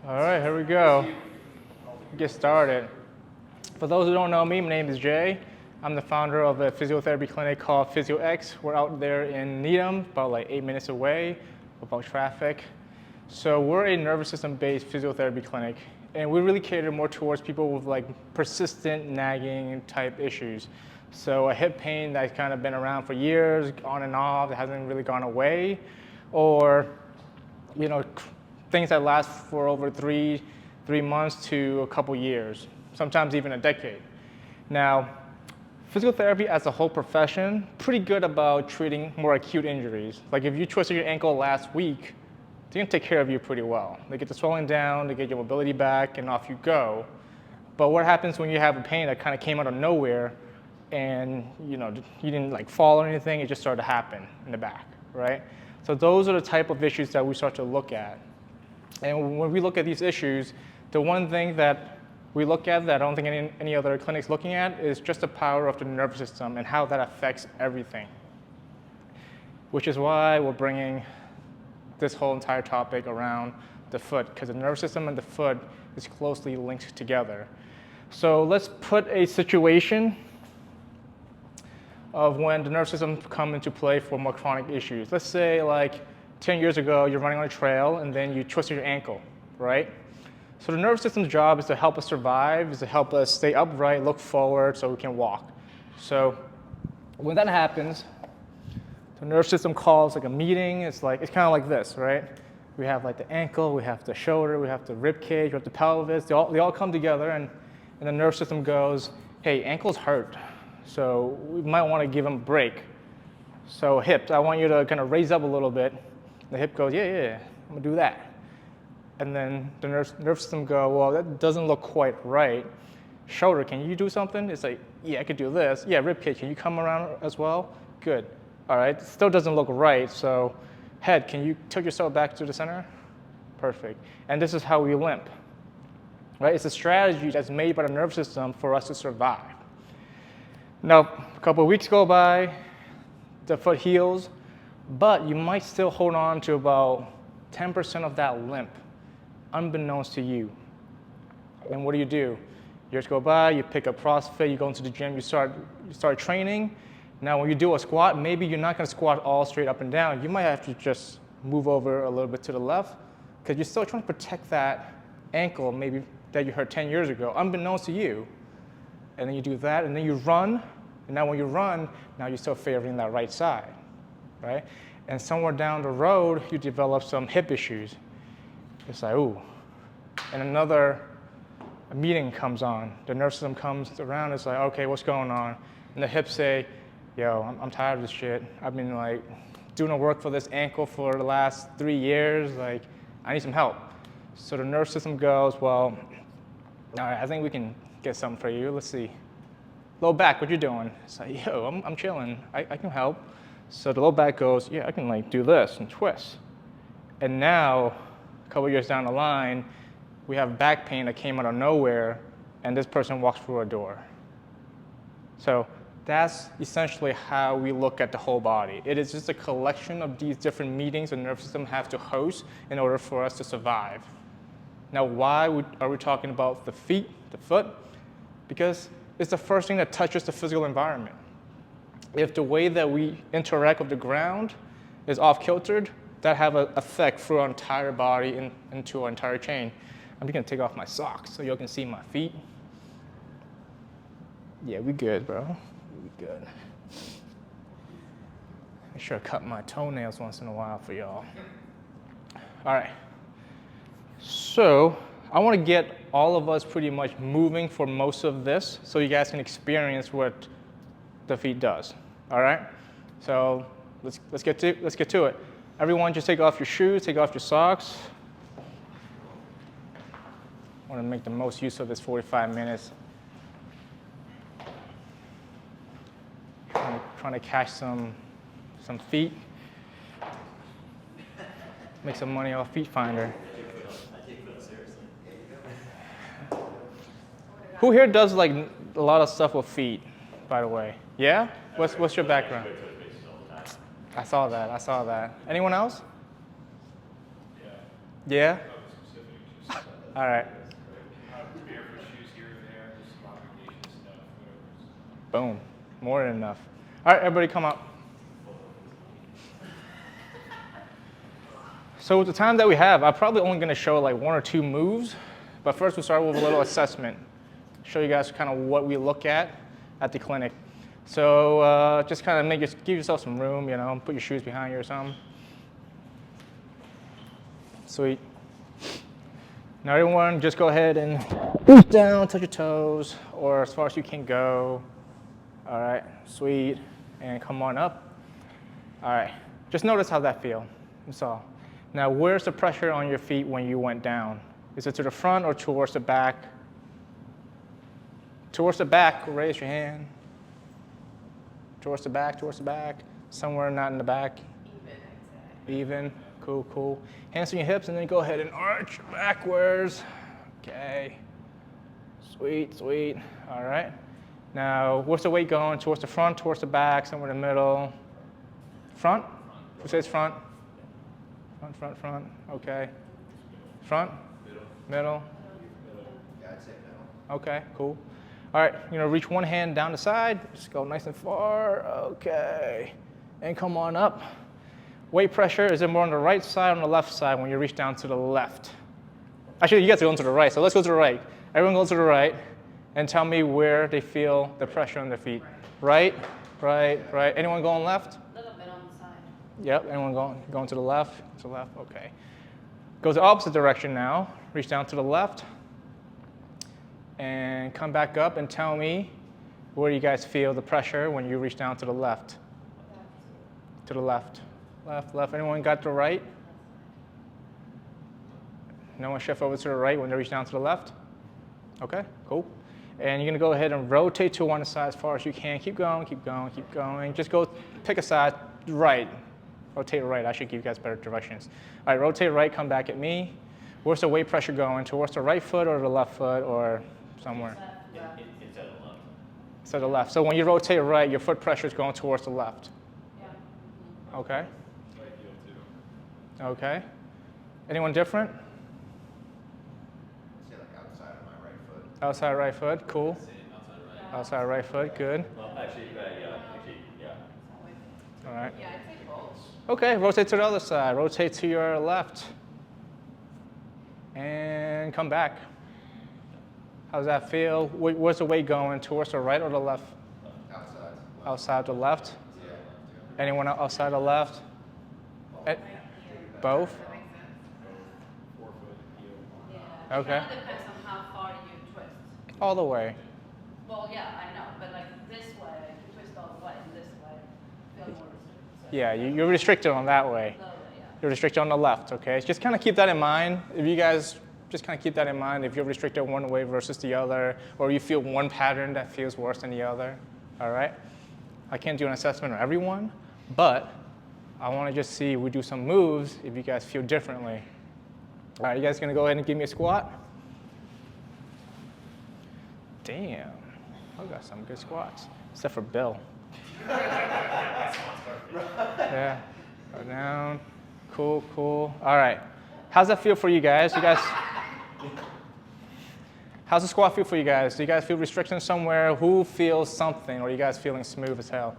All right, here we go. Get started. For those who don't know me, my name is Jay. I'm the founder of a physiotherapy clinic called PhysioX. We're out there in Needham, about like 8 minutes away, about traffic. So we're a nervous system-based physiotherapy clinic, and we really cater more towards people with like persistent nagging type issues. So a hip pain that's kind of been around for years, on and off, that hasn't really gone away, or things that last for over three months to a couple years, sometimes even a decade. Now, physical therapy as a whole profession, pretty good about treating more acute injuries. Like if you twisted your ankle last week, they can take care of you pretty well. They get the swelling down, they get your mobility back, and off you go. But what happens when you have a pain that kind of came out of nowhere and you didn't like fall or anything, it just started to happen in the back, right? So those are the type of issues that we start to look at. And when we look at these issues, the one thing that we look at that I don't think any other clinic's looking at is just the power of the nervous system and how that affects everything. Which is why we're bringing this whole entire topic around the foot, because the nervous system and the foot is closely linked together. So let's put a situation of when the nervous system come into play for more chronic issues. Let's say like 10 years ago, you're running on a trail and then you twisted your ankle, right? So the nervous system's job is to help us survive, is to help us stay upright, look forward so we can walk. So when that happens, the nervous system calls like a meeting. It's kind of like this, right? We have like the ankle, we have the shoulder, we have the rib cage, we have the pelvis. They all come together, and the nervous system goes, hey, ankle's hurt, so we might want to give him a break. So hips, I want you to kind of raise up a little bit. The hip goes, yeah, I'm gonna do that. And then the nervous system go, well, that doesn't look quite right. Shoulder, can you do something? It's like, yeah, I could do this. Yeah, rib cage, can you come around as well? Good. All right, still doesn't look right. So head, can you tilt yourself back to the center? Perfect. And this is how we limp, right? It's a strategy that's made by the nervous system for us to survive. Now, a couple of weeks go by, the foot heals, but you might still hold on to about 10% of that limp, unbeknownst to you. And what do? Years go by, you pick up CrossFit, you go into the gym, you start training. Now, when you do a squat, maybe you're not going to squat all straight up and down. You might have to just move over a little bit to the left, because you're still trying to protect that ankle maybe that you hurt 10 years ago, unbeknownst to you. And then you do that, and then you run. And now when you run, now you're still favoring that right side, right? And somewhere down the road, you develop some hip issues. It's like, ooh. And another meeting comes on. The nervous system comes around. It's like, okay, what's going on? And the hips say, yo, I'm tired of this shit. I've been like doing the work for this ankle for the last 3 years. Like, I need some help. So the nervous system goes, well, all right, I think we can get something for you. Let's see. Low back, what you doing? It's like, yo, I'm chilling. I can help. So the low back goes, yeah, I can like do this and twist. And now, a couple years down the line, we have back pain that came out of nowhere, and this person walks through a door. So that's essentially how we look at the whole body. It is just a collection of these different meetings the nervous system has to host in order for us to survive. Now, why are we talking about the foot? Because it's the first thing that touches the physical environment. If the way that we interact with the ground is off-kiltered, that have an effect through our entire body into our entire chain. I'm just gonna take off my socks so y'all can see my feet. Yeah, we good, bro. We good. Make sure I cut my toenails once in a while for y'all. All right. So I want to get all of us pretty much moving for most of this so you guys can experience what the feet does. All right? So let's get to it. Everyone just take off your shoes, take off your socks. I want to make the most use of this 45 minutes. Trying to catch some feet. Make some money off Feet Finder. Who here does like a lot of stuff with feet, by the way? Yeah? What's your background? I saw that. I saw that. Anyone else? Yeah? All right. Barefoot shoes here and there, just modification stuff, whatever. Boom. More than enough. All right, everybody come up. So with the time that we have, I'm probably only going to show like 1 or 2 moves. But first we'll start with a little assessment. Show you guys kind of what we look at the clinic. So just kind of give yourself some room, you know, put your shoes behind you or something. Sweet. Now everyone just go ahead and reach down, touch your toes, or as far as you can go. All right, sweet. And come on up. All right, just notice how that feels. That's all. Now where's the pressure on your feet when you went down? Is it to the front or towards the back? Towards the back, raise your hand. Towards the back, somewhere not in the back. Even, cool, cool. Hands on your hips and then go ahead and arch backwards. Okay, sweet, sweet, all right. Now, where's the weight going? Towards the front, towards the back, somewhere in the middle? Front? Who says front? Front, okay. Front? Middle? Yeah, I'd say middle. Okay, cool. All right, reach one hand down the side. Just go nice and far. Okay, and come on up. Weight pressure, is it more on the right side or on the left side when you reach down to the left? Actually, you guys are going to the right, so let's go to the right. Everyone go to the right and tell me where they feel the pressure on their feet. Right. Anyone going left? A little bit on the side. Yep, anyone going to the left? To the left, okay. Go the opposite direction now. Reach down to the left. And come back up and tell me where you guys feel the pressure when you reach down to the left. To the left. Left. Anyone got the right? No one shift over to the right when they reach down to the left? Okay, cool. And you're going to go ahead and rotate to one side as far as you can. Keep going. Just go pick a side, right. Rotate right. I should give you guys better directions. All right, rotate right, come back at me. Where's the weight pressure going? Towards the right foot or the left foot or somewhere? It's at the left. So the left. So when you rotate right, your foot pressure is going towards the left. Yeah. Okay. Right heel too. Okay. Anyone different? I'd say like outside of my right foot. Outside right foot, cool. Outside right foot, good. Well, actually, yeah. All right. Yeah, I'd say both. Okay, rotate to the other side. Rotate to your left. And come back. How does that feel? Where's the weight going? Towards the right or the left? Outside. Outside the left? Yeah. Anyone outside the left? Both? That makes sense. 4 foot heel. Yeah. Okay. It kind of depends on how far you twist. All the way. Well, yeah, I know, but like this way, if you twist all the way, and this way, feel more restricted. So Yeah, you're restricted on that way. a little bit, yeah. You're restricted on the left, okay? Just kind of keep that in mind. If you guys just kind of keep that in mind, if you're restricted one way versus the other, or you feel one pattern that feels worse than the other, all right? I can't do an assessment on everyone, but I want to just see if we do some moves if you guys feel differently. All right, you guys gonna go ahead and give me a squat? Damn, I got some good squats, except for Bill. Yeah, go down, cool. All right, how's that feel for you guys? How's the squat feel for you guys? Do you guys feel restriction somewhere? Who feels something, or are you guys feeling smooth as hell?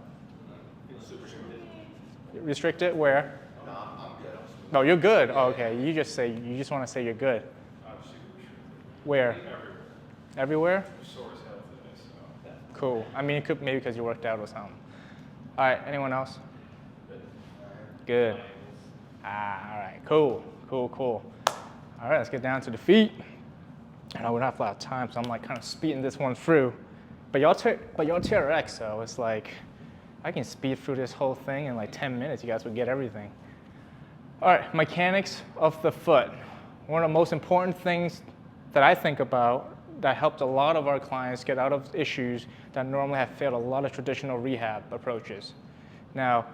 Restricted where? No, I'm good. No, you're good. Oh, okay, you just want to say you're good. I'm super restricted. Where? Everywhere. Everywhere? I'm sore as hell for this. So. Cool. I mean, it could maybe because you worked out or something. All right, anyone else? Good. Ah, all right, cool. All right, let's get down to the feet. I know we don't have a lot of time, so I'm like kind of speeding this one through. But y'all TRX, so it's like I can speed through this whole thing in like 10 minutes. You guys would get everything. All right, mechanics of the foot. One of the most important things that I think about that helped a lot of our clients get out of issues that normally have failed a lot of traditional rehab approaches. Now,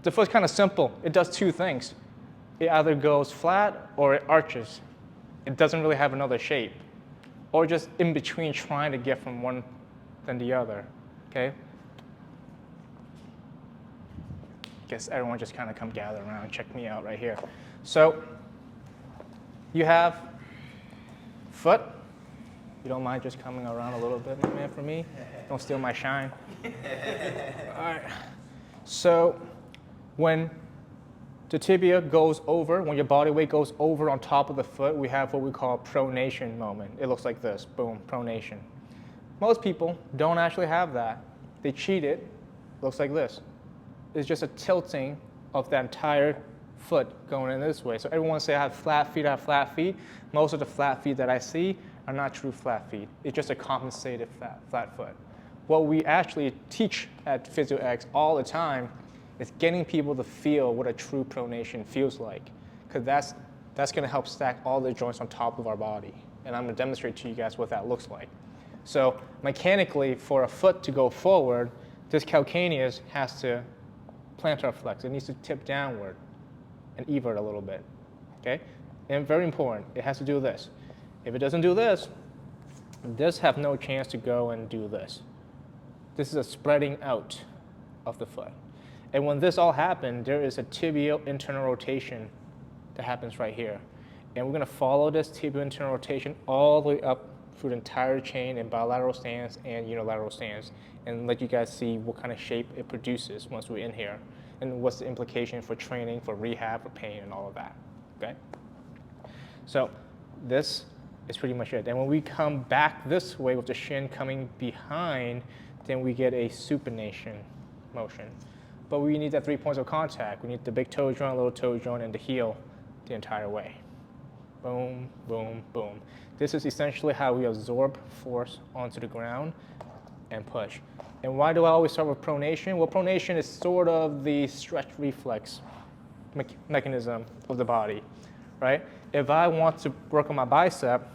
the foot's kind of simple. It does two things. It either goes flat or it arches. It doesn't really have another shape, or just in between trying to get from one than the other, okay? guess everyone just kind of come gather around and check me out right here. So you have foot. You don't mind just coming around a little bit, my man, for me? Don't steal my shine. All right. So when the tibia goes over, when your body weight goes over on top of the foot, we have what we call pronation moment. It looks like this, boom, pronation. Most people don't actually have that. They cheat it, looks like this. It's just a tilting of the entire foot going in this way. So everyone say I have flat feet, I have flat feet. Most of the flat feet that I see are not true flat feet. It's just a compensated flat foot. What we actually teach at PhysioX all the time is getting people to feel what a true pronation feels like, because that's going to help stack all the joints on top of our body. And I'm going to demonstrate to you guys what that looks like. So mechanically, for a foot to go forward, this calcaneus has to plantar flex. It needs to tip downward and evert a little bit, okay? And very important, it has to do this. If it doesn't do this, this have no chance to go and do this. This is a spreading out of the foot. And when this all happens, there is a tibial internal rotation that happens right here. And we're gonna follow this tibial internal rotation all the way up through the entire chain in bilateral stance and unilateral stance, and let you guys see what kind of shape it produces once we're in here, and what's the implication for training, for rehab, for pain, and all of that, okay? So this is pretty much it. And when we come back this way with the shin coming behind, then we get a supination motion. But we need that 3 points of contact. We need the big toe joint, little toe joint, and the heel the entire way. Boom, boom, boom. This is essentially how we absorb force onto the ground and push. And why do I always start with pronation? Well, pronation is sort of the stretch reflex mechanism of the body, right? If I want to work on my bicep,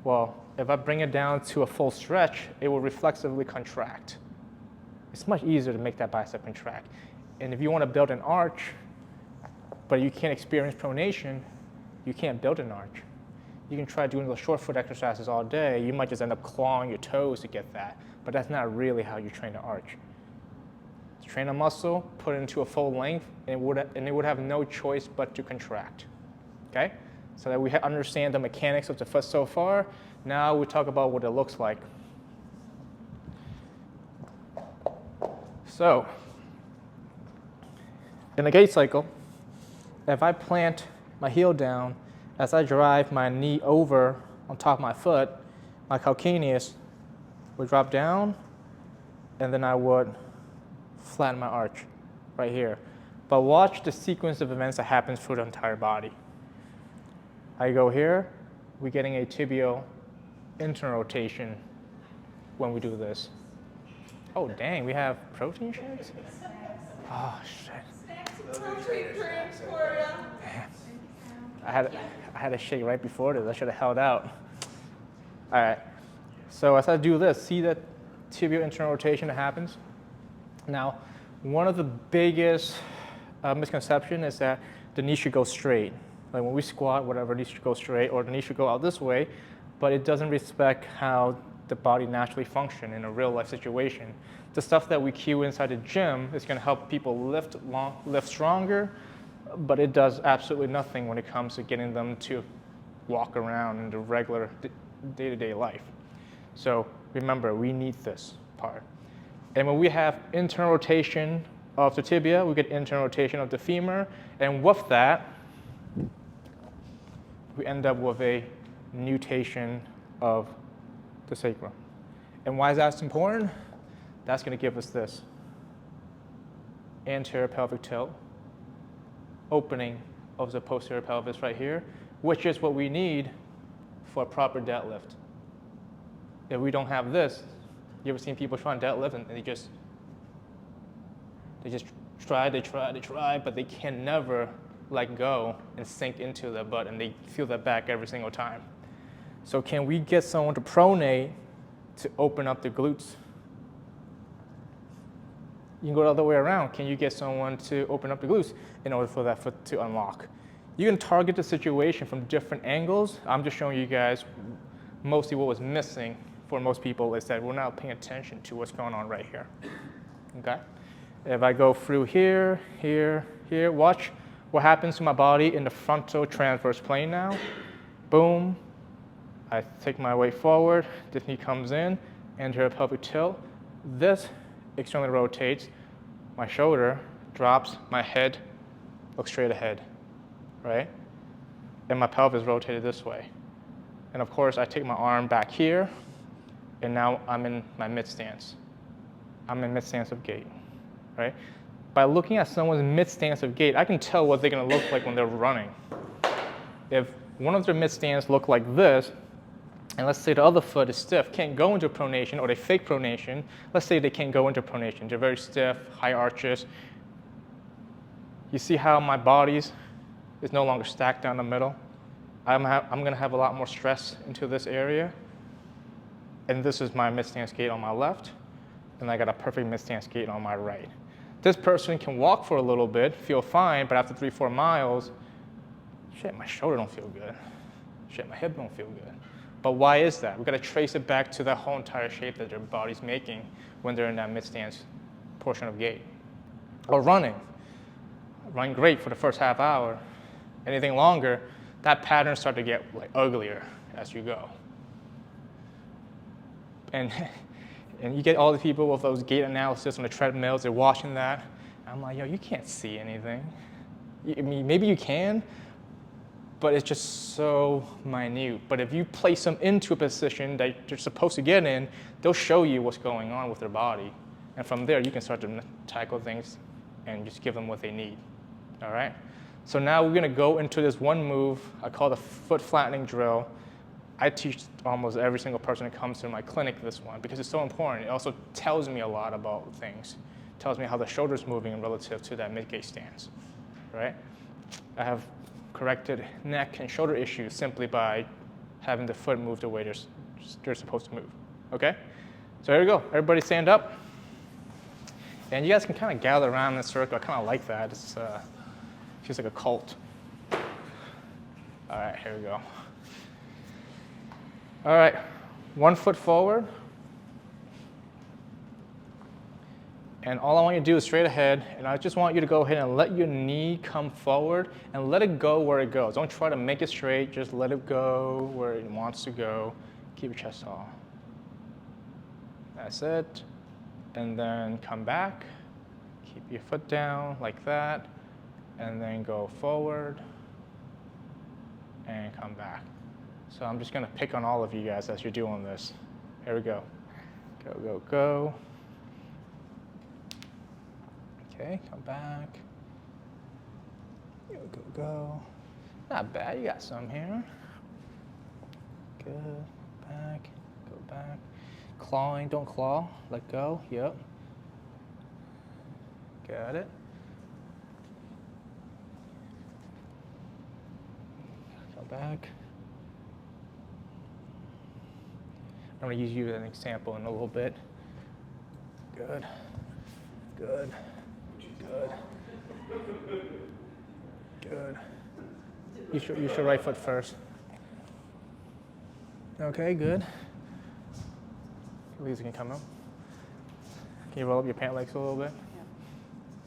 well, if I bring it down to a full stretch, it will reflexively contract. It's much easier to make that bicep contract. And if you want to build an arch, but you can't experience pronation, you can't build an arch. You can try doing those short foot exercises all day. You might just end up clawing your toes to get that, but that's not really how you train an arch. Train a muscle, put it into a full length, and it would have no choice but to contract, okay? So that we understand the mechanics of the foot so far. Now we talk about what it looks like. So, in a gait cycle, if I plant my heel down, as I drive my knee over on top of my foot, my calcaneus would drop down, and then I would flatten my arch right here. But watch the sequence of events that happens through the entire body. I go here, we're getting a tibial internal rotation when we do this. Oh, dang, we have protein shakes? Oh, shit. Protein drinks for you. Man. I had a shake right before this. I should have held out. All right. So as I do this, see that tibial internal rotation that happens? Now, one of the biggest misconceptions is that the knee should go straight. Like when we squat, whatever, the knee should go straight, or the knee should go out this way, but it doesn't respect how the body naturally functions in a real life situation. The stuff that we cue inside the gym is going to help people lift stronger, but it does absolutely nothing when it comes to getting them to walk around in the regular day-to-day life. So remember, we need this part. And when we have internal rotation of the tibia, we get internal rotation of the femur, and with that, we end up with a nutation of the sacrum. And why is that important? That's going to give us this anterior pelvic tilt, opening of the posterior pelvis right here, which is what we need for a proper deadlift. If we don't have this, you ever seen people try to deadlift and they just try, but they can never let go and sink into their butt, and they feel that back every single time. So can we get someone to pronate to open up the glutes? You can go the other way around. Can you get someone to open up the glutes in order for that foot to unlock? You can target the situation from different angles. I'm just showing you guys mostly what was missing for most people is that we're not paying attention to what's going on right here, okay? If I go through here, here, here, watch what happens to my body in the frontal transverse plane now. Boom. I take my weight forward, this knee comes in, enter a pelvic tilt. This externally rotates, my shoulder drops, my head looks straight ahead, right? And my pelvis is rotated this way. And of course, I take my arm back here, and now I'm in my mid stance. I'm in mid stance of gait, right? By looking at someone's mid stance of gait, I can tell what they're gonna look like when they're running. If one of their mid stance look like this, and let's say the other foot is stiff, can't go into pronation, or they fake pronation. Let's say they can't go into pronation. They're very stiff, high arches. You see how my body is no longer stacked down the middle? I'm gonna have a lot more stress into this area. And this is my mid-stance gait on my left, and I got a perfect mid-stance gait on my right. This person can walk for a little bit, feel fine, but after 3-4 miles, shit, my shoulder don't feel good. Shit, my hip don't feel good. But why is that? We've got to trace it back to that whole entire shape that their body's making when they're in that mid-stance portion of gait. Or running. Running great for the first half hour. Anything longer, that pattern starts to get like uglier as you go. And you get all the people with those gait analysis on the treadmills, they're watching that. I'm like, yo, you can't see anything. I mean, maybe you can, but it's just so minute. But if you place them into a position that they're supposed to get in, they'll show you what's going on with their body. And from there, you can start to tackle things and just give them what they need, all right? So now we're gonna go into this one move I call the foot flattening drill. I teach almost every single person that comes to my clinic this one because it's so important. It also tells me a lot about things. It tells me how the shoulder's moving relative to that mid-gait stance, right? I have corrected neck and shoulder issues simply by having the foot move the way they're supposed to move, okay? So here we go, everybody stand up. And you guys can kind of gather around in a circle. I kind of like that. It's feels like a cult. All right, here we go. All right, 1 foot forward. And all I want you to do is straight ahead, and I just want you to go ahead and let your knee come forward and let it go where it goes. Don't try to make it straight, just let it go where it wants to go. Keep your chest tall. That's it. And then come back. Keep your foot down like that. And then go forward and come back. So I'm just gonna pick on all of you guys as you're doing this. Here we go. Go, go, go. Okay, come back. Go, go, go. Not bad, you got some here. Good, back, go back. Clawing, don't claw, let go, yep. Got it. Go back. I'm gonna use you as an example in a little bit. Good, good, good, good. Use your right foot first. Okay, good. Legs can come up. Can you roll up your pant legs a little bit? Yeah.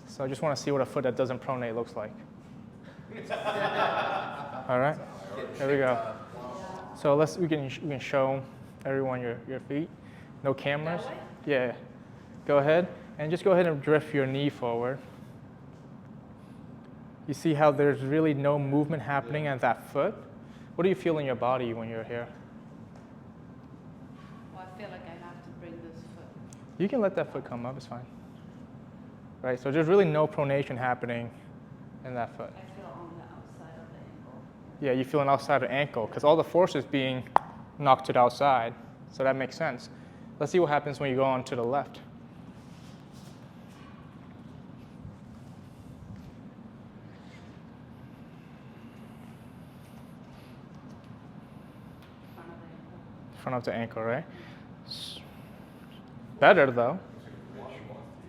So I just want to see what a foot that doesn't pronate looks like. All right, there we go. So we can show everyone your feet. No cameras. Yeah. Go ahead and just go ahead and drift your knee forward. You see how there's really no movement happening at that foot? What do you feel in your body when you're here? Well, I feel like I have to bring this foot. You can let that foot come up, it's fine. Right, so there's really no pronation happening in that foot. I feel on the outside of the ankle. Yeah, you feel an outside of the ankle because all the force is being knocked to the outside, so that makes sense. Let's see what happens when you go on to the left. Front of the ankle, right? Better though.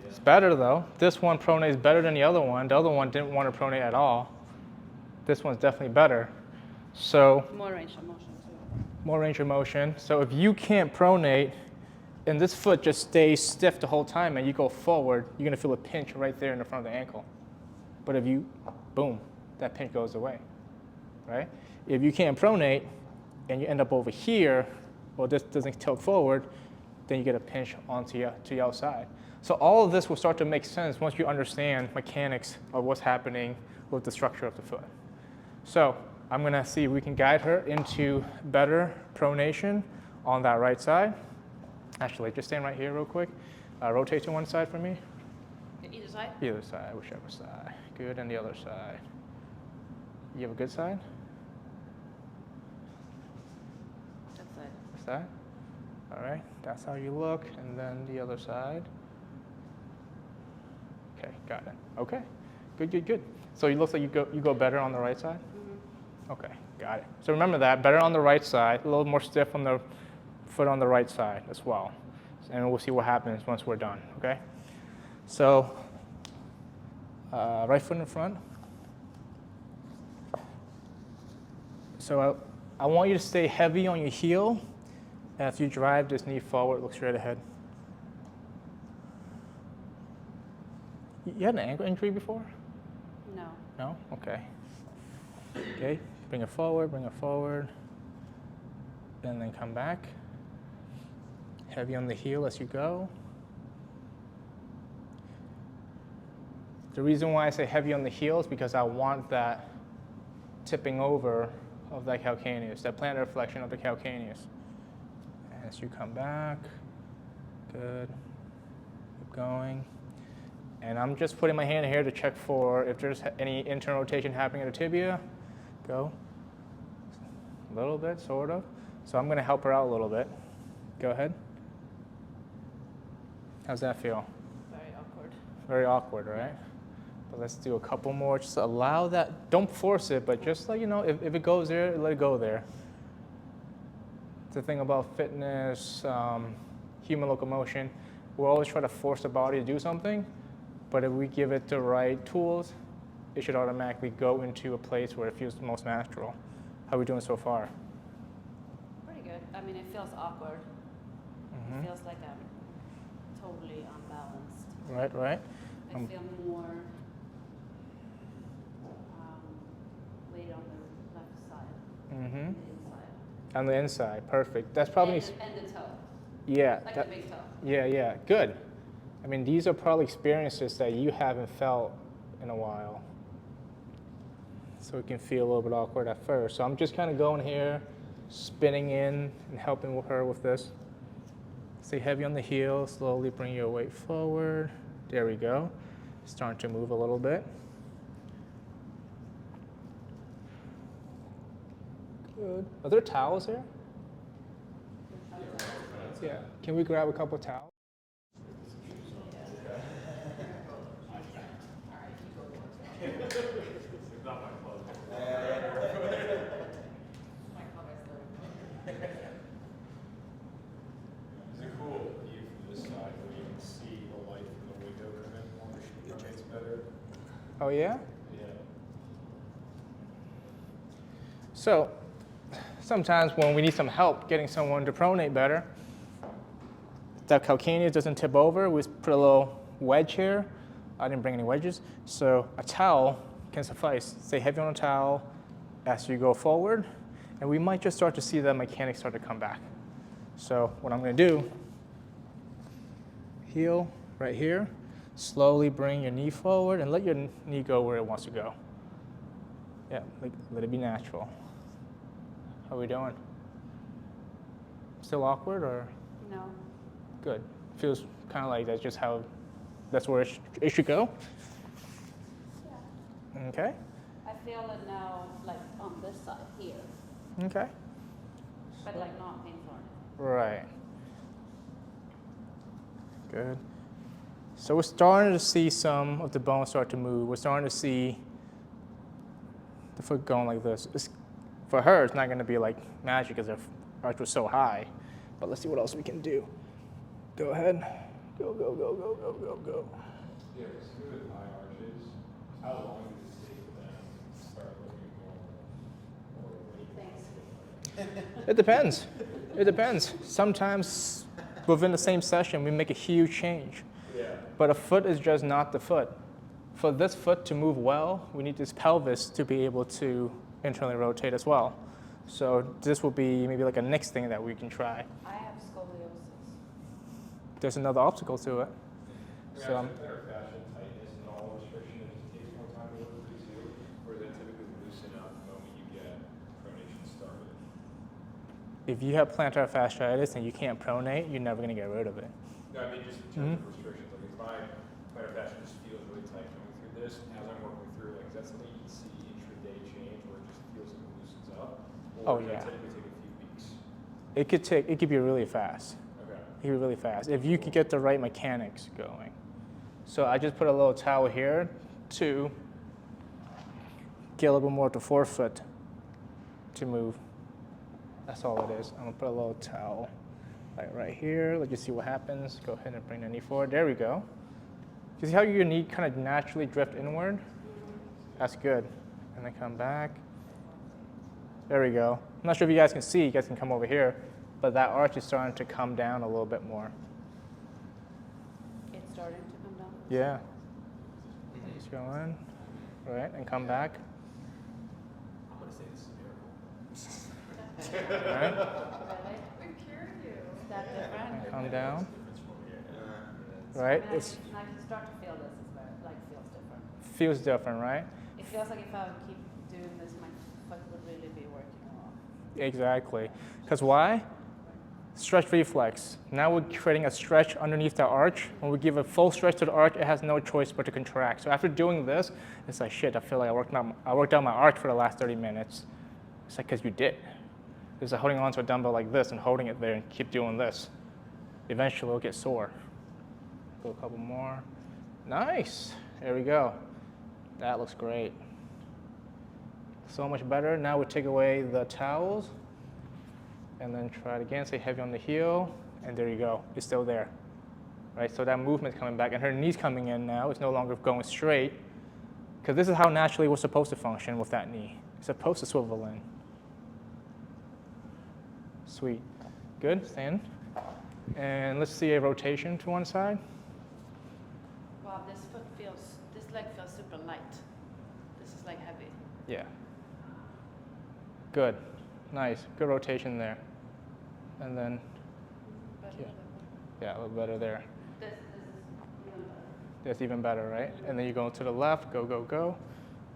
It's better though. This one pronates better than the other one. The other one didn't want to pronate at all. This one's definitely better. So More range of motion too. more range of motion. So if you can't pronate, and this foot just stays stiff the whole time, and you go forward, you're gonna feel a pinch right there in the front of the ankle. But if you, boom, that pinch goes away, right? If you can't pronate and you end up over here, or this doesn't tilt forward, then you get a pinch onto the outside. So all of this will start to make sense once you understand mechanics of what's happening with the structure of the foot. So I'm gonna see if we can guide her into better pronation on that right side. Actually, just stand right here real quick. Rotate to one side for me. Either side? Either side, whichever side. Good, and the other side. You have a good side? That side. This side? All right, that's how you look, and then the other side. Okay, got it. Okay, good, good, good. So it looks like you go better on the right side? Mm-hmm. Okay, got it. So remember that, better on the right side, a little more stiff on the foot on the right side as well. And we'll see what happens once we're done, okay? So, right foot in front. So I want you to stay heavy on your heel. As you drive this knee forward, look straight ahead. You had an ankle injury before? No. No? Okay. Okay, bring it forward, and then come back. Heavy on the heel as you go. The reason why I say heavy on the heel is because I want that tipping over of that calcaneus, that plantar reflection of the calcaneus. As you come back, good, keep going. And I'm just putting my hand here to check for if there's any internal rotation happening at the tibia. Go. A little bit, sort of. So I'm gonna help her out a little bit. Go ahead. How's that feel? Very awkward. Very awkward, right? But let's do a couple more. Just allow that, don't force it, but just like, if it goes there, let it go there. The thing about fitness, human locomotion, we'll always try to force the body to do something, but if we give it the right tools, it should automatically go into a place where it feels the most natural. How are we doing so far? Pretty good. I mean, it feels awkward. It feels like I'm totally unbalanced. Right. I feel more weight on the left side, the inside. On the inside, perfect. That's probably, And the toe, yeah. like the big toe. Yeah, good. I mean, these are probably experiences that you haven't felt in a while. So it can feel a little bit awkward at first. So I'm just kind of going here, spinning in and helping her with this. Stay heavy on the heel, slowly bring your weight forward. There we go. Starting to move a little bit. Good. Are there towels here? Yeah. Can we grab a couple towels? Is it cool if this side where you can see the light from the window come in more, it's better? Oh, yeah? Yeah. So sometimes when we need some help getting someone to pronate better, that calcaneus doesn't tip over, we put a little wedge here. I didn't bring any wedges. So a towel can suffice. Stay heavy on a towel as you go forward, and we might just start to see that mechanics start to come back. So what I'm gonna do, heel right here, slowly bring your knee forward and let your knee go where it wants to go. Yeah, let it be natural. How are we doing? Still awkward or? No. Good. Feels kind of like that's where it should go? Yeah. Okay. I feel it now, like on this side here, Okay. but like not painful. Right. Good. So we're starting to see some of the bones start to move. We're starting to see the foot going like this. For her, it's not going to be like magic because her arch was so high. But let's see what else we can do. Go ahead. Go. Yeah, it's good with high arches. How long does it take them to start looking normal? Or what do you think? It depends. Sometimes within the same session, we make a huge change. Yeah. But a foot is just not the foot. For this foot to move well, we need this pelvis to be able to internally rotate as well. So this will be maybe like a next thing that we can try. I have scoliosis. There's another obstacle to it. So Plantar fascia tightness and all restriction, it just takes more time to work through too, or does it typically loosen up the moment you get pronation started? if you have plantar fasciitis and you can't pronate, you're never going to get rid of it. No, I mean just in terms of restrictions. Like if my plantar fascia just feels really tight coming through this, as I'm working through, like is that something you can see intraday change where it just feels like it loosens up? Or Oh, does yeah. that typically take a few weeks? It could be really fast. Okay. It could be really fast if you could get the right mechanics going. So I just put a little towel here to get a little bit more of the forefoot to move. That's all it is. I'm gonna put a little towel right here. Let's just see what happens. Go ahead and bring the knee forward. There we go. You see how your knee kind of naturally drift inward? That's good. And then come back. There we go. I'm not sure if you guys can see. You guys can come over here. But that arch is starting to come down a little bit more. It's starting to come down. Yeah. Just go in. Right, and come back. I'm gonna say this is a miracle. All right, Really? We cured you. Is that different? and come down. I Right, mean, it's I can start to feel this. It's very, like, feels different. feels different, right? It feels like if I would keep doing this, my foot would really be working a lot. Exactly. Because why? Stretch reflex. Now we're creating a stretch underneath the arch. When we give a full stretch to the arch, it has no choice but to contract. So after doing this, it's like, shit, I feel like I worked out my arch for the last 30 minutes. It's like, because you did. It's like holding onto a dumbbell like this and holding it there and keep doing this. Eventually it'll get sore. Go a couple more. Nice. There we go. That looks great. So much better. Now we take away the towels. And then try it again, stay heavy on the heel, and there you go, it's still there, right? So that movement's coming back, and her knee's coming in now, it's no longer going straight, because this is how naturally we're supposed to function with that knee. It's supposed to swivel in. Sweet, good, stand. And let's see a rotation to one side. Wow, this leg feels super light. This is like heavy. Yeah. Good, nice, good rotation there. And then, Better Yeah. than yeah, a little better there. this is even better. That's even better, right? And then you go to the left, go, go, go,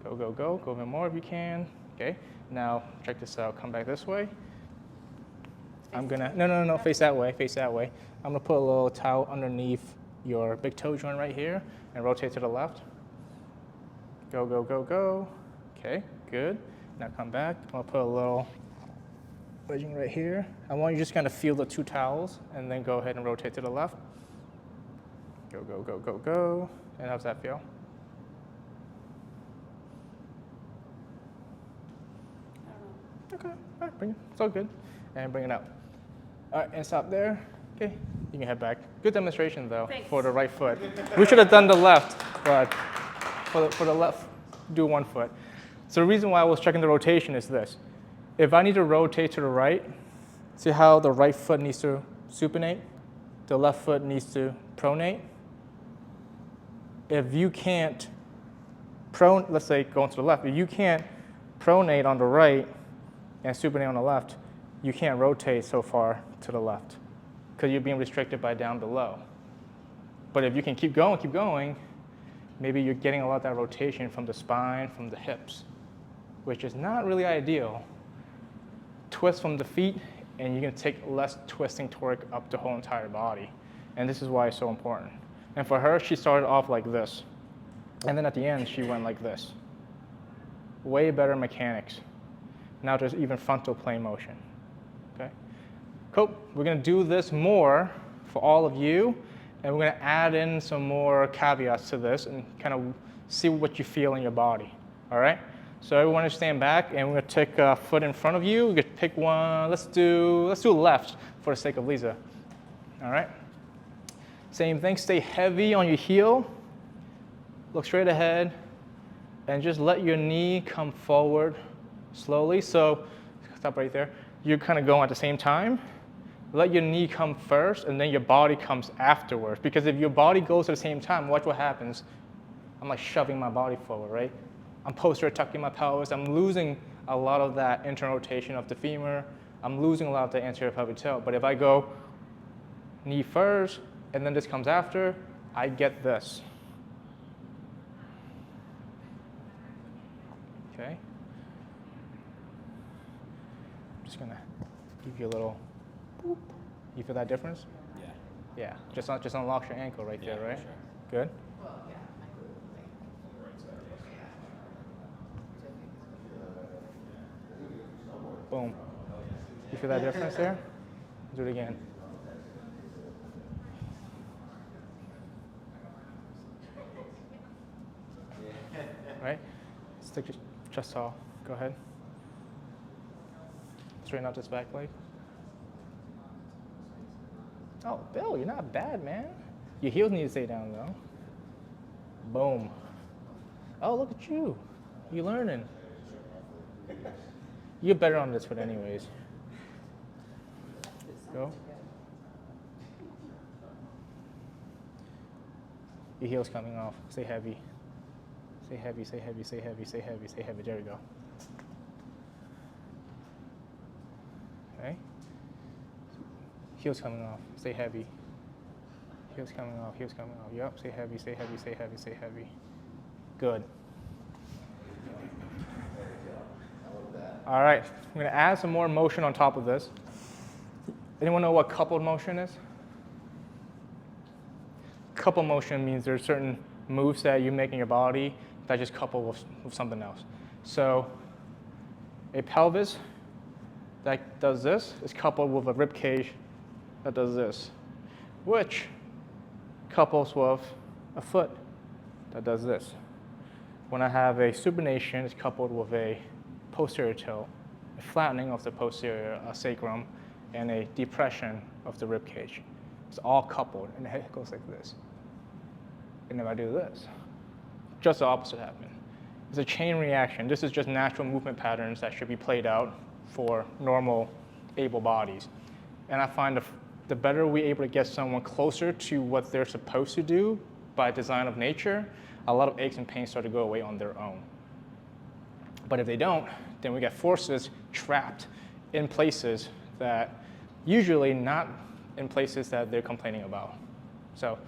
go, go, go, go even more if you can. Okay, now check this out, come back this way. I'm gonna, no, face that way, face that way. I'm gonna put a little towel underneath your big toe joint right here and rotate to the left. Go, go, go, go. Okay, good. Now come back, I'll put a little wedging right here. I want you to just kind of feel the two towels and then go ahead and rotate to the left. Go, go, go, go, go. And how's that feel? I don't know. Okay, all right, bring it, it's all good. And bring it up. All right, and stop there. Okay, you can head back. Good demonstration though, Thanks. for the right foot. We should have done the left, but for the left, do one foot. So the reason why I was checking the rotation is this. If I need to rotate to the right, see how the right foot needs to supinate? The left foot needs to pronate. If you can't let's say going to the left, if you can't pronate on the right and supinate on the left, you can't rotate so far to the left because you're being restricted by down below. But if you can keep going, maybe you're getting a lot of that rotation from the spine, from the hips, which is not really ideal. Twist from the feet, and you're going to take less twisting torque up the whole entire body. And this is why it's so important. And for her, she started off like this. And then at the end, she went like this. Way better mechanics. Now there's even frontal plane motion. Okay? Cool. We're going to do this more for all of you, and we're going to add in some more caveats to this and kind of see what you feel in your body. All right? So everyone just stand back, and we're going to take a foot in front of you. We could pick one. Let's do left for the sake of Lisa. All right? Same thing. Stay heavy on your heel. Look straight ahead, and just let your knee come forward slowly. So stop right there. You're kind of going at the same time, let your knee come first and then your body comes afterwards. Because if your body goes at the same time, watch what happens. I'm like shoving my body forward, right? I'm posterior tucking my pelvis. I'm losing a lot of that internal rotation of the femur. I'm losing a lot of the anterior pelvic tilt. But if I go knee first and then this comes after, I get this. Okay? I'm just gonna give you a little boop. You feel that difference? Yeah. Yeah, just unlock your ankle right there, right? Sure. Good. Boom. You feel that difference there? Do it again. Right? Stick your chest tall. Go ahead. Straighten out this back leg. Oh, Bill, you're not bad, man. Your heels need to stay down, though. Boom. Oh, look at you. You're learning. You're better on this foot anyways. Go. Your heel's coming off. Stay heavy. Stay heavy, stay heavy, stay heavy, stay heavy, stay heavy. There we go. Okay. Heels coming off. Stay heavy. Heels coming off. Heels coming off. Yep. Stay heavy, stay heavy, stay heavy, stay heavy. Good. All right. I'm going to add some more motion on top of this. Anyone know what coupled motion is? Coupled motion means there's certain moves that you make in your body that just couple with something else. So a pelvis that does this is coupled with a rib cage that does this, which couples with a foot that does this. When I have a supination, it's coupled with a posterior tilt, a flattening of the posterior sacrum, and a depression of the rib cage. It's all coupled, and the head goes like this. And if I do this, just the opposite happens. It's a chain reaction. This is just natural movement patterns that should be played out for normal, able bodies. And I find the better we're able to get someone closer to what they're supposed to do by design of nature, a lot of aches and pains start to go away on their own. But if they don't, then we get forces trapped in places that usually not in places that they're complaining about. So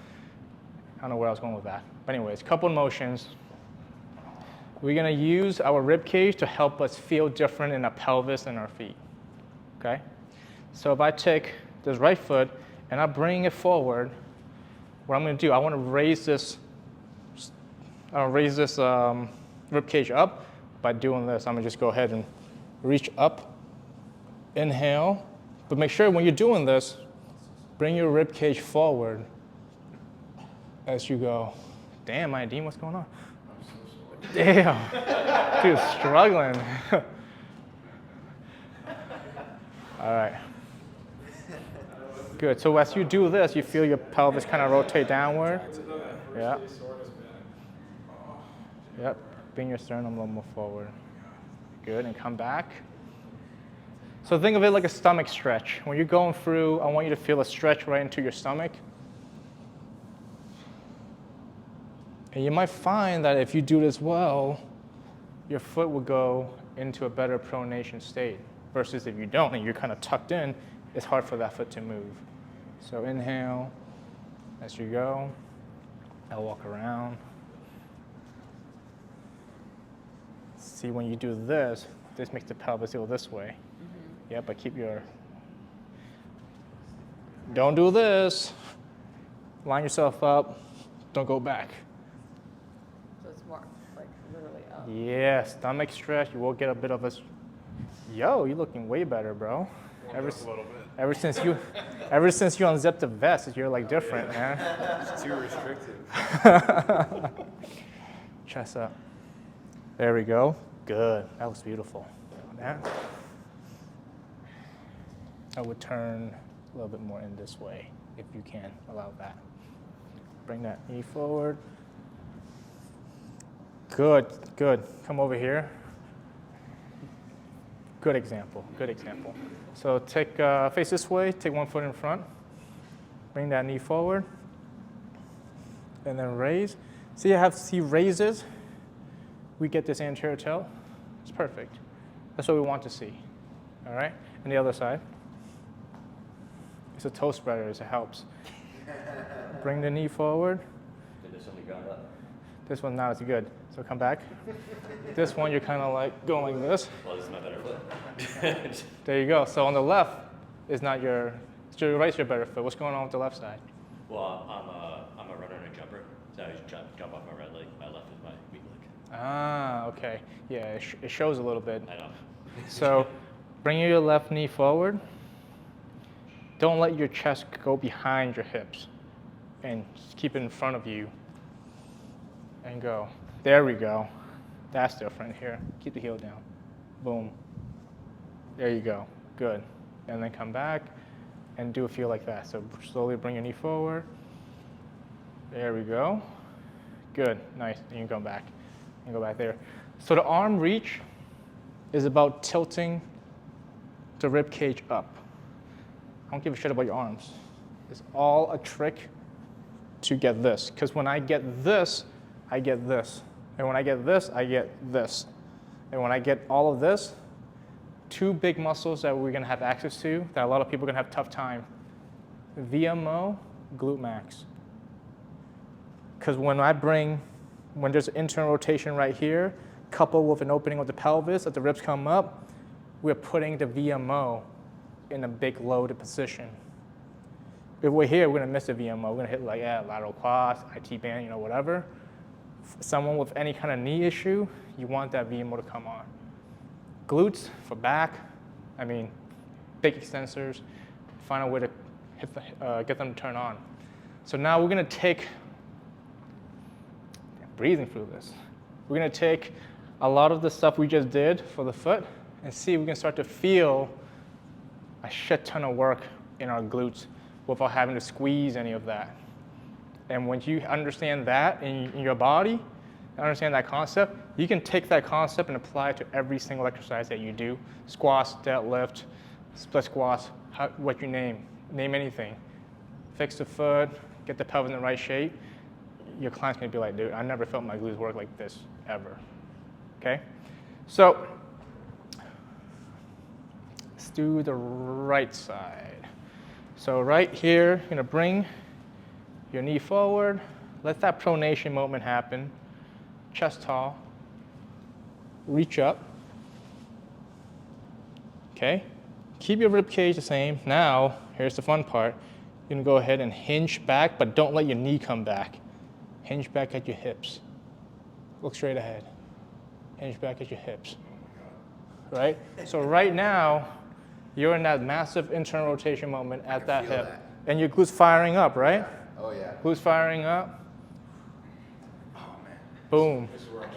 I don't know where I was going with that. But anyways, coupled motions. We're going to use our rib cage to help us feel different in our pelvis and our feet. Okay? So if I take this right foot and I bring it forward, what I'm going to do, I want to raise this rib cage up by doing this. I'm going to just go ahead and reach up, inhale. But make sure when you're doing this, bring your rib cage forward as you go. Damn, Dean, what's going on? Damn, dude, struggling. All right. Good, so as you do this, you feel your pelvis kind of rotate downward. Yeah. Yep, bring your sternum a little more forward. Good, and come back. So think of it like a stomach stretch. When you're going through, I want you to feel a stretch right into your stomach. And you might find that if you do this well, your foot will go into a better pronation state. Versus if you don't and you're kind of tucked in, it's hard for that foot to move. So inhale as you go. I'll walk around. See, when you do this, this makes the pelvis go this way. Mm-hmm. Yeah, but keep your, don't do this. Line yourself up, don't go back. So it's more like literally up. Yeah, stomach stretch, you will get a bit of a, yo, you're looking way better, bro. Ever since you unzipped the vest, you're like different, man. It's too restrictive. Chest up. There we go. Good. That was beautiful. That. I would turn a little bit more in this way, if you can allow that. Bring that knee forward. Good, good. Come over here. Good example, good example. So take, face this way, take one foot in front, bring that knee forward, and then raise. See, I have C raises. We get this anterior tilt. It's perfect. That's what we want to see, all right? And the other side. It's a toe spreader, it helps. Bring the knee forward. Did this on the ground up? This one's not as good, so come back. This one, you're kind of like going like this. Well, this is my better foot. There you go. So on the left is not your, so your right's your better foot. What's going on with the left side? Well, I'm a runner and a jumper, so I just jump off my right leg. My left is my weak leg. Ah, okay. Yeah, it shows a little bit. I know. So bring your left knee forward. Don't let your chest go behind your hips. And just keep it in front of you. And go. There we go. That's different here. Keep the heel down. Boom. There you go. Good. And then come back and do a feel like that. So slowly bring your knee forward. There we go. Good. Nice. And you can go back. And go back there. So the arm reach is about tilting the rib cage up. I don't give a shit about your arms. It's all a trick to get this. Because when I get this, I get this. And when I get this, I get this. And when I get all of this, two big muscles that we're gonna have access to that a lot of people are gonna have a tough time. VMO, glute max. Because when there's internal rotation right here, coupled with an opening of the pelvis, as the ribs come up, we're putting the VMO in a big loaded position. If we're here, we're gonna miss the VMO. We're gonna hit like, lateral quads, IT band, whatever. Someone with any kind of knee issue, you want that VMO to come on. Glutes for back, big extensors, find a way to get them to turn on. So now we're gonna take, breathing through this, we're gonna take a lot of the stuff we just did for the foot and see if we can start to feel a shit ton of work in our glutes without having to squeeze any of that. And when you understand that in your body, understand that concept, you can take that concept and apply it to every single exercise that you do. Squats, deadlift, split squats, what you name anything. Fix the foot, get the pelvis in the right shape. Your client's gonna be like, dude, I never felt my glutes work like this, ever. Okay? So, let's do the right side. So right here, you're gonna bring your knee forward, let that pronation movement happen, chest tall, reach up, okay? Keep your rib cage the same. Now, here's the fun part. You're gonna go ahead and hinge back, but don't let your knee come back. Hinge back at your hips. Look straight ahead. Hinge back at your hips, right? So right now, you're in that massive internal rotation moment at that hip. That. And your glutes firing up, right? Oh yeah. Glutes firing up. Oh man. Boom. This is where I'm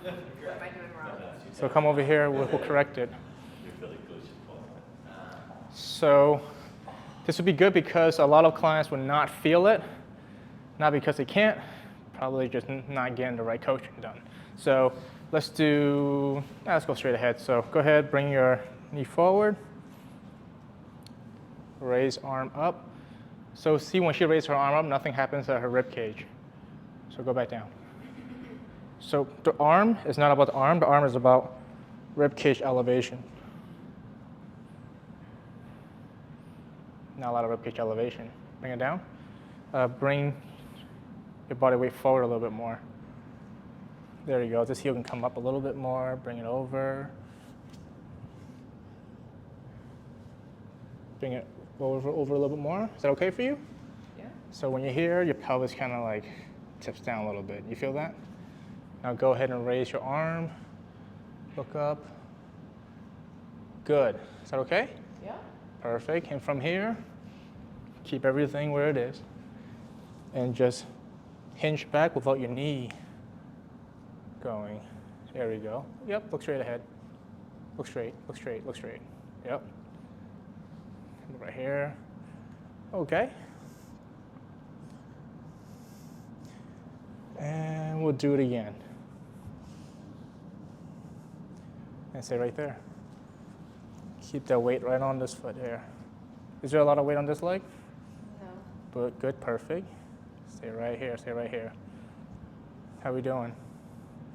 Am I doing wrong? So come over here, we'll correct it. You feel like glutes just fall. So this would be good because a lot of clients will not feel it, not because they can't, probably just not getting the right coaching done. So let's go straight ahead. So go ahead, bring your knee forward, raise arm up. So see, when she raises her arm up, nothing happens at her rib cage. So go back down. So the arm is not about the arm is about rib cage elevation. Not a lot of rib cage elevation. Bring it down. Bring your body weight forward a little bit more. There you go. This heel can come up a little bit more. Bring it over. Bring it over a little bit more. Is that okay for you? Yeah. So when you're here, your pelvis kind of like tips down a little bit. You feel that? Now go ahead and raise your arm. Look up. Good. Is that okay? Yeah. Perfect. And from here, keep everything where it is. And just hinge back without your knee going. There we go. Yep, look straight ahead. Look straight, look straight, look straight. Yep. Right here. Okay. And we'll do it again. and stay right there. Keep that weight right on this foot here. Is there a lot of weight on this leg? No. But good, perfect. Stay right here, stay right here. How we doing?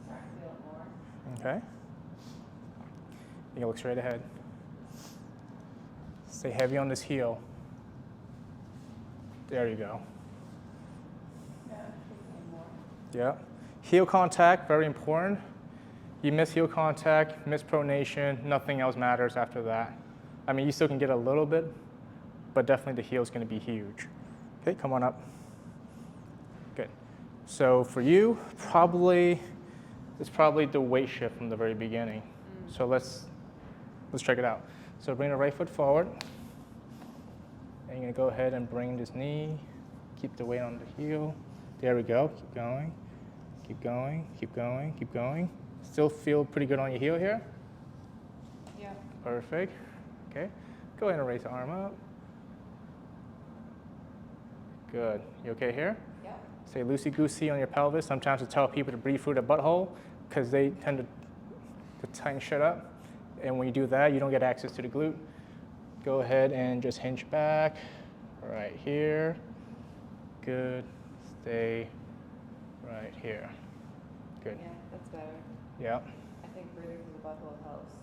Starting to feel it more. Okay. You can look straight ahead. Stay heavy on this heel. There you go. Yeah, kicking more. Yeah. Heel contact, very important. You miss heel contact, miss pronation, nothing else matters after that. I mean, you still can get a little bit, but definitely the heel is going to be huge. Okay, come on up. Good. So for you, it's probably the weight shift from the very beginning. So let's check it out. So bring the right foot forward. And you're going to go ahead and bring this knee. Keep the weight on the heel. There we go. Keep going. Keep going. Keep going. Keep going. Still feel pretty good on your heel here? Yeah. Perfect. Okay. Go ahead and raise the arm up. Good. You okay here? Yeah. Stay loosey-goosey on your pelvis. Sometimes I tell people to breathe through the butthole because they tend to tighten shit up. And when you do that, you don't get access to the glute. Go ahead and just hinge back right here. Good. Stay right here. Good. Yeah, that's better. Yeah. I think breathing through the butthole helps.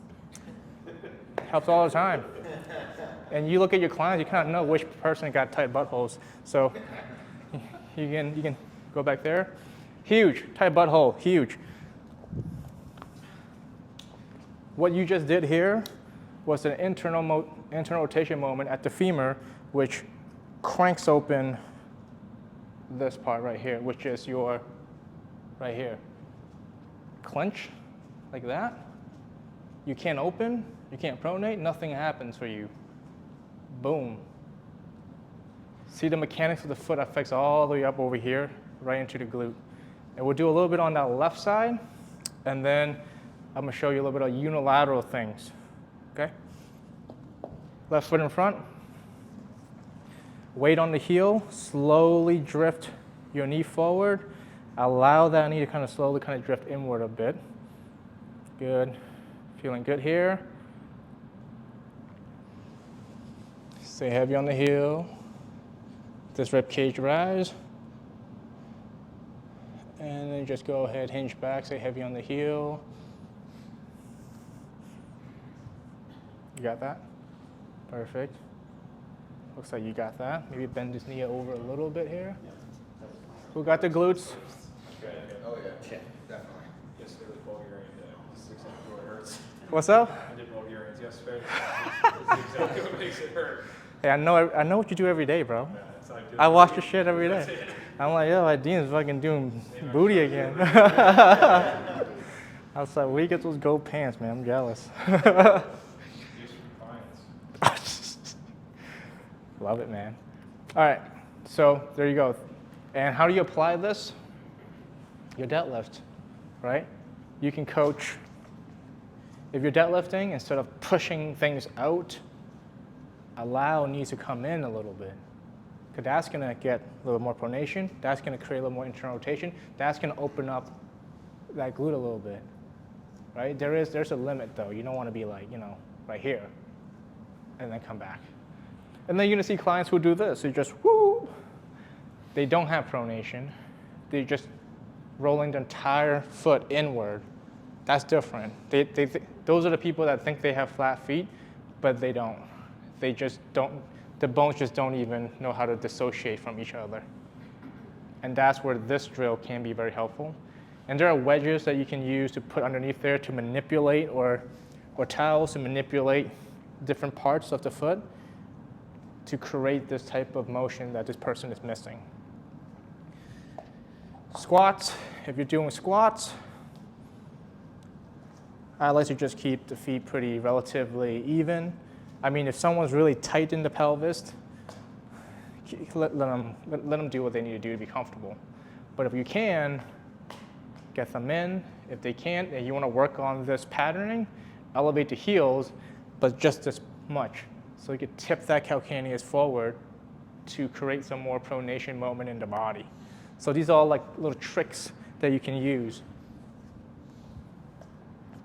Helps all the time. And you look at your clients, you kind of know which person got tight buttholes. So you can go back there. Huge, tight butthole, huge. What you just did here was an internal rotation moment at the femur, which cranks open this part right here, which is your, right here. Clench, like that. You can't open, you can't pronate, nothing happens for you. Boom. See, the mechanics of the foot affects all the way up over here, right into the glute. And we'll do a little bit on that left side, and then I'm gonna show you a little bit of unilateral things, okay? Left foot in front. Weight on the heel, slowly drift your knee forward. Allow that knee to kind of slowly kind of drift inward a bit. Good. Feeling good here. Stay heavy on the heel. This rib cage rise. And then just go ahead, hinge back, stay heavy on the heel. You got that? Perfect. Looks like you got that. Maybe bend this knee over a little bit here. Who got the glutes? Oh yeah, definitely. Yesterday was Bulgarian day. 6 hours it hurts. What's up? I did Bulgarians yesterday. That's exactly what makes it hurt. Hey, I know what you do every day, bro. Yeah, that's how I do I it. watch your shit every day. I'm like, yo, Dean's fucking doing booty again. I was like, where you get those gold pants, man? I'm jealous. Just for clients. Love it, man. All right, so there you go. And how do you apply this? Your deadlift, right? You can coach. If you're deadlifting, instead of pushing things out, allow knees to come in a little bit. Because that's going to get a little more pronation. That's going to create a little more internal rotation. That's going to open up that glute a little bit, right? There's a limit, though. You don't want to be like, right here, and then come back. And then you're going to see clients who do this. They just, woo. They don't have pronation. They're just rolling the entire foot inward. That's different. Those are the people that think they have flat feet, but they don't. They just don't, the bones just don't even know how to dissociate from each other. And that's where this drill can be very helpful. And there are wedges that you can use to put underneath there to manipulate, or towels to manipulate different parts of the foot to create this type of motion that this person is missing. Squats, if you're doing squats, I like to just keep the feet pretty relatively even. I mean, if someone's really tight in the pelvis, let them do what they need to do to be comfortable. But if you can, get them in. If they can't, and you want to work on this patterning, elevate the heels, but just this much. So you could tip that calcaneus forward to create some more pronation moment in the body. So these are all like little tricks that you can use.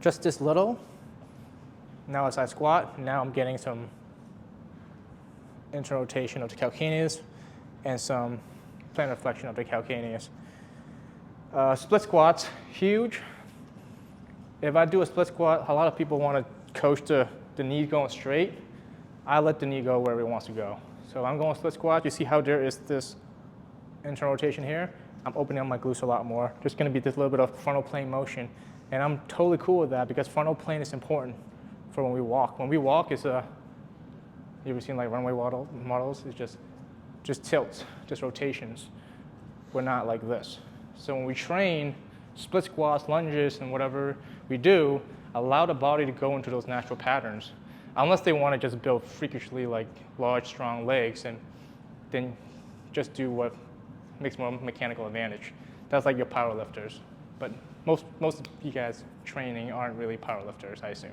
Just this little, Now as I squat, now I'm getting some internal rotation of the calcaneus and some plantar flexion of the calcaneus. Split squats, huge. If I do a split squat, a lot of people want to coach the knee going straight. I let the knee go wherever it wants to go. So if I'm going split squat, you see how there is this internal rotation here? I'm opening up my glutes a lot more. There's going to be this little bit of frontal plane motion. And I'm totally cool with that because frontal plane is important for when we walk. When we walk, you ever seen like runway models? It's just tilts, just rotations. We're not like this. So when we train split squats, lunges, and whatever we do, allow the body to go into those natural patterns. Unless they want to just build freakishly like large, strong legs, and then just do what makes more mechanical advantage. That's like your power lifters. But most of you guys training aren't really power lifters, I assume.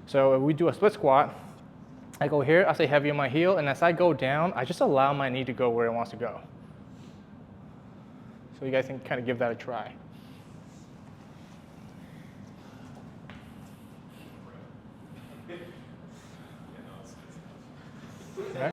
So if we do a split squat, I go here, I stay heavy on my heel, and as I go down, I just allow my knee to go where it wants to go. So you guys can kind of give that a try.